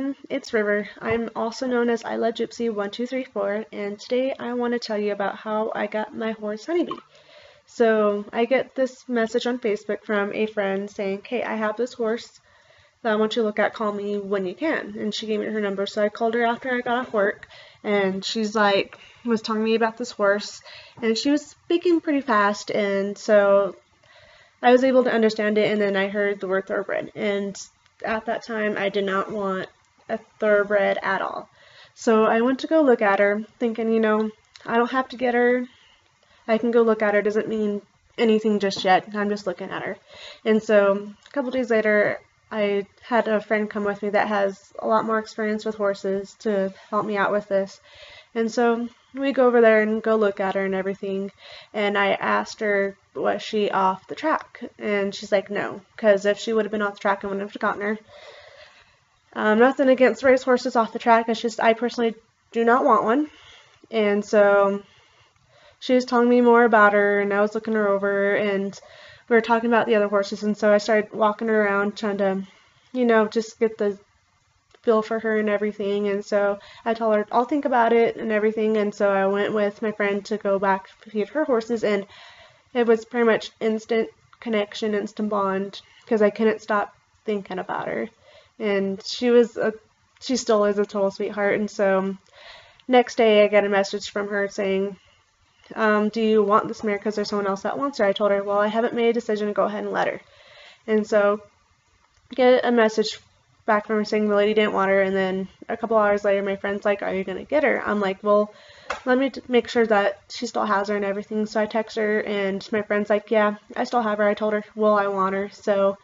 everyone, it's River. I'm also known as I Love Gypsy 1234, and today I want to tell you about how I got my horse Honeybee. So I get this message on Facebook from a friend saying, "Hey, I have this horse that I want you to look at, call me when you can." And she gave me her number, so I called her after I got off work, and she's like, was telling me about this horse, and she was speaking pretty fast, and so I was able to understand it, and then I heard the word thoroughbred, and at that time I did not want a thoroughbred at all. So I went to go look at her, thinking, I don't have to get her. I can go look at her. Doesn't mean anything just yet. I'm just looking at her. And so a couple days later, I had a friend come with me that has a lot more experience with horses to help me out with this. And so we go over there and go look at her and everything. And I asked her, was she off the track? And she's like, no, because if she would have been off the track, I wouldn't have gotten her. Nothing against race horses off the track. It's just I personally do not want one. And so she was telling me more about her, and I was looking her over, and we were talking about the other horses. And so I started walking her around, trying to, just get the feel for her and everything. And so I told her I'll think about it and everything, and so I went with my friend to go back to feed her horses, and it was pretty much instant connection, instant bond, because I couldn't stop thinking about her. And she still is a total sweetheart. And so next day I get a message from her saying, do you want this mare because there's someone else that wants her? I told her, well, I haven't made a decision, to go ahead and let her. And so get a message back from her saying the lady didn't want her, and then a couple hours later my friend's like, are you going to get her? I'm like, well, let me make sure that she still has her and everything. So I text her, and my friend's like, yeah, I still have her. I told her, well, I want her. So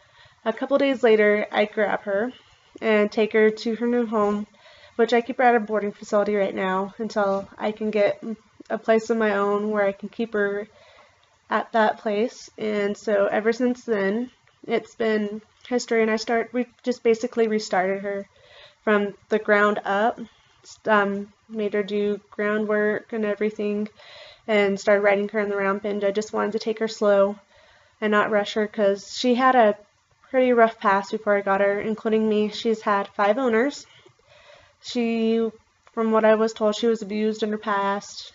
a couple days later I grab her and take her to her new home, which I keep her at a boarding facility right now until I can get a place of my own where I can keep her at that place. And so ever since then it's been history, and we just basically restarted her from the ground up, made her do groundwork and everything, and started riding her in the round pen. I just wanted to take her slow and not rush her, because she had a pretty rough past before I got her, including me. She's had 5 owners. From what I was told, she was abused in her past,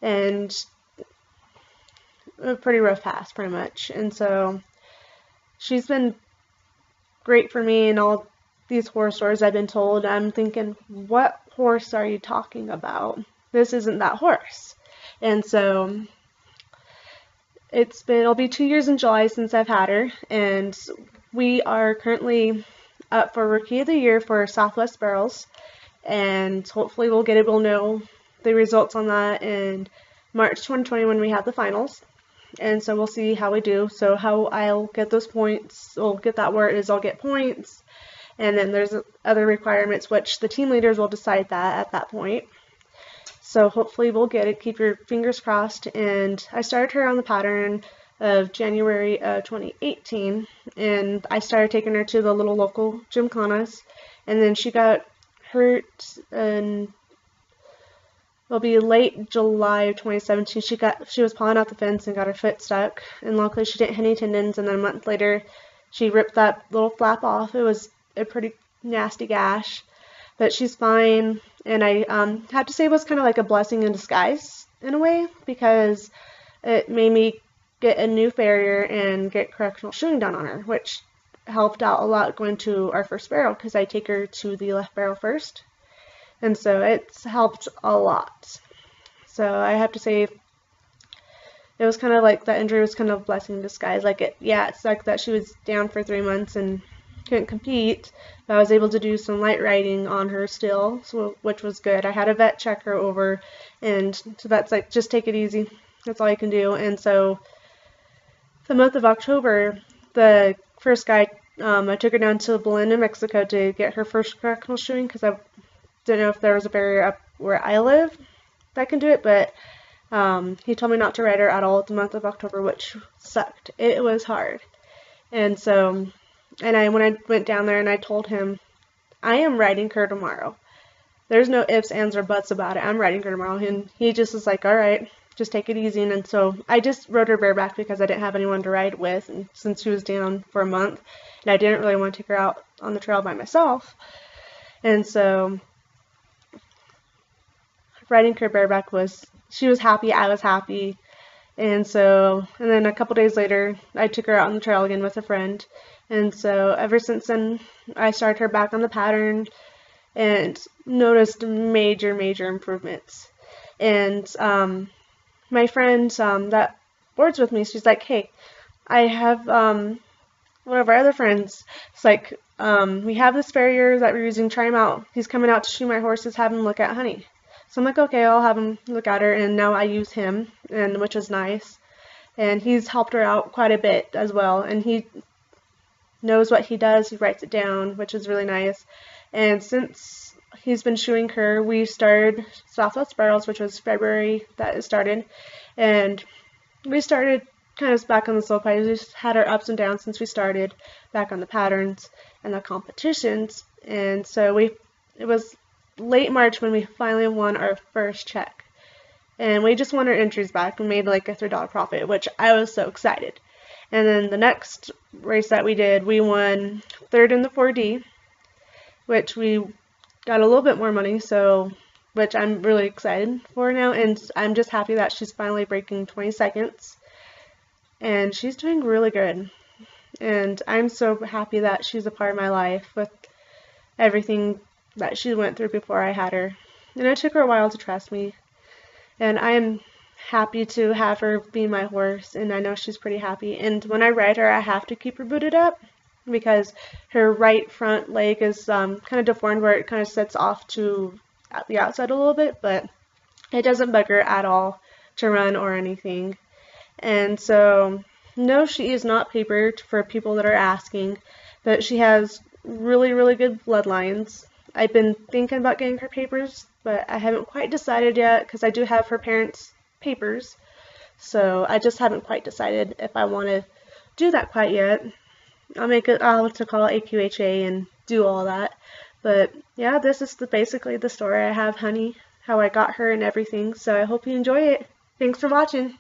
and a pretty rough past, pretty much. And so she's been great for me in all these horror stories I've been told. I'm thinking, what horse are you talking about? This isn't that horse. And so it'll be 2 years in July since I've had her, and we are currently up for Rookie of the Year for Southwest Barrels, and hopefully we'll know the results on that in March 2020 when we have the finals. And so we'll see how we do. So how I'll get those points, I'll get that where it is, I'll get points, and then there's other requirements which the team leaders will decide that at that point. So hopefully we'll get it. Keep your fingers crossed. And I started her on the pattern of January of 2018, and I started taking her to the little local gymkhanas, and then she got hurt, and it'll be late July of 2017. She was pawing out the fence and got her foot stuck, and luckily she didn't hit any tendons, and then a month later she ripped that little flap off. It was a pretty nasty gash, but she's fine. And I have to say it was kind of like a blessing in disguise in a way, because it made me get a new farrier and get correctional shoeing done on her, which helped out a lot going to our first barrel, because I take her to the left barrel first. And so it's helped a lot. So I have to say it was kind of like that injury was kind of a blessing in disguise. It sucked that she was down for 3 months and couldn't compete, but I was able to do some light riding on her still, which was good. I had a vet check her over, and so that's like, just take it easy. That's all you can do. And so the month of October, the first guy, I took her down to Belen, New Mexico to get her first correctional shoeing, because I didn't know if there was a barrier up where I live that can do it, but he told me not to ride her at all the month of October, which sucked. It was hard. And so, when I went down there and I told him, I am riding her tomorrow. There's no ifs, ands, or buts about it. I'm riding her tomorrow. And he just was like, all right, just take it easy. And so I just rode her bareback because I didn't have anyone to ride with, and since she was down for a month, and I didn't really want to take her out on the trail by myself. And so riding her bareback she was happy, I was happy. And then a couple days later, I took her out on the trail again with a friend. And so ever since then, I started her back on the pattern and noticed major, major improvements. And my friend that boards with me, she's like, hey, I have one of our other friends. It's like, we have this farrier that we're using, try him out. He's coming out to shoe my horses, have him look at Honey. So I'm like, okay, I'll have him look at her, and now I use him, and which is nice. And he's helped her out quite a bit as well, and he knows what he does, he writes it down, which is really nice. And since he's been shoeing her, we started Southwest Spirals, which was February that it started, and we started kind of back on the slope. I just had our ups and downs since we started back on the patterns and the competitions. And so it was late March when we finally won our first check. And we just won our entries back and made like a $3 profit, which I was so excited. And then the next race that we did, we won third in the 4D, which we got a little bit more money, which I'm really excited for now. And I'm just happy that she's finally breaking 20 seconds. And she's doing really good. And I'm so happy that she's a part of my life with everything that she went through before I had her. And it took her a while to trust me. And I am happy to have her be my horse, and I know she's pretty happy. And when I ride her, I have to keep her booted up because her right front leg is kind of deformed where it kind of sits off to the outside a little bit, but it doesn't bug her at all to run or anything. And so, no, she is not papered for people that are asking, but she has really, really good bloodlines. I've been thinking about getting her papers, but I haven't quite decided yet because I do have her parents' papers. So I just haven't quite decided if I want to do that quite yet. I'll have to call AQHA and do all that. But yeah, this is basically the story. I have Honey, how I got her and everything. So I hope you enjoy it. Thanks for watching.